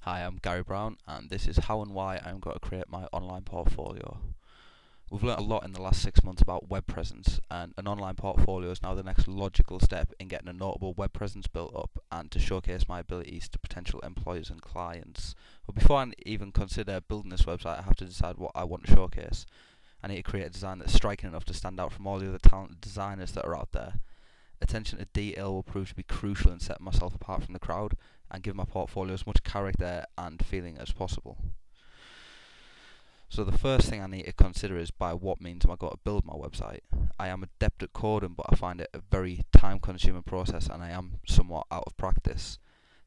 Hi, I'm Gary Brown, and this is how and why I'm going to create my online portfolio. We've learnt a lot in the last 6 months about web presence, and an online portfolio is now the next logical step in getting a notable web presence built up and to showcase my abilities to potential employers and clients. But before I even consider building this website, I have to decide what I want to showcase. I need to create a design that's striking enough to stand out from all the other talented designers that are out there. Attention to detail will prove to be crucial in setting myself apart from the crowd and give my portfolio as much character and feeling as possible. So the first thing I need to consider is by what means am I going to build my website. I am adept at coding, but I find it a very time-consuming process and I am somewhat out of practice.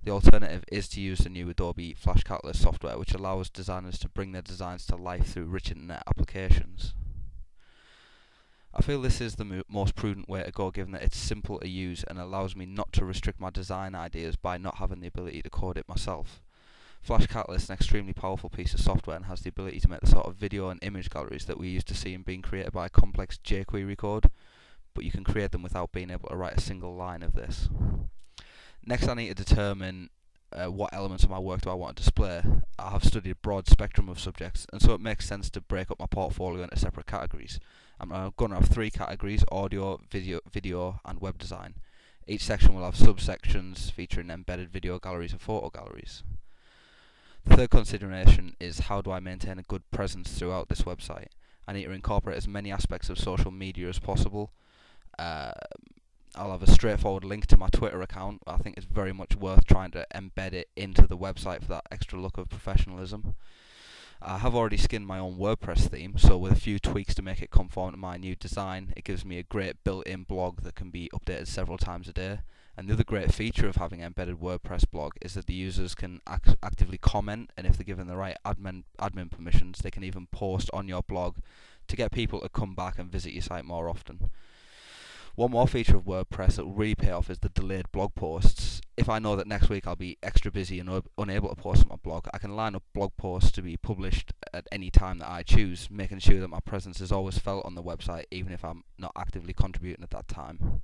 The alternative is to use the new Adobe Flash Catalyst software, which allows designers to bring their designs to life through rich internet applications. I feel this is the most prudent way to go, given that it's simple to use and allows me not to restrict my design ideas by not having the ability to code it myself. Flash Catalyst is an extremely powerful piece of software and has the ability to make the sort of video and image galleries that we used to see in being created by a complex jQuery code, but you can create them without being able to write a single line of this. Next, I need to determine what elements of my work do I want to display. I have studied a broad spectrum of subjects, and so it makes sense to break up my portfolio into separate categories. I'm going to have 3 categories: audio, video and web design. Each section will have subsections featuring embedded video galleries and photo galleries. The third consideration is how do I maintain a good presence throughout this website. I need to incorporate as many aspects of social media as possible. I'll have a straightforward link to my Twitter account. I think it's very much worth trying to embed it into the website for that extra look of professionalism. I have already skinned my own WordPress theme, so with a few tweaks to make it conform to my new design, it gives me a great built-in blog that can be updated several times a day. And the other great feature of having an embedded WordPress blog is that the users can actively comment, and if they're given the right admin permissions, they can even post on your blog to get people to come back and visit your site more often. One more feature of WordPress that will really pay off is the delayed blog posts. If I know that next week I'll be extra busy and unable to post on my blog, I can line up blog posts to be published at any time that I choose, making sure that my presence is always felt on the website even if I'm not actively contributing at that time.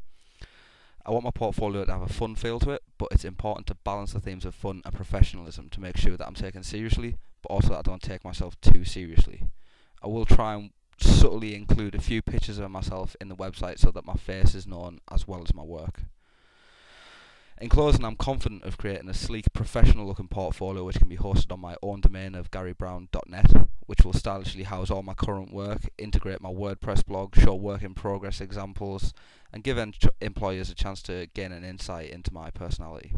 I want my portfolio to have a fun feel to it, but it's important to balance the themes of fun and professionalism to make sure that I'm taken seriously, but also that I don't take myself too seriously. I will try and subtly include a few pictures of myself in the website so that my face is known as well as my work. In closing, I'm confident of creating a sleek, professional looking portfolio which can be hosted on my own domain of garybrown.net, which will stylishly house all my current work, integrate my WordPress blog, show work in progress examples, and give employers a chance to gain an insight into my personality.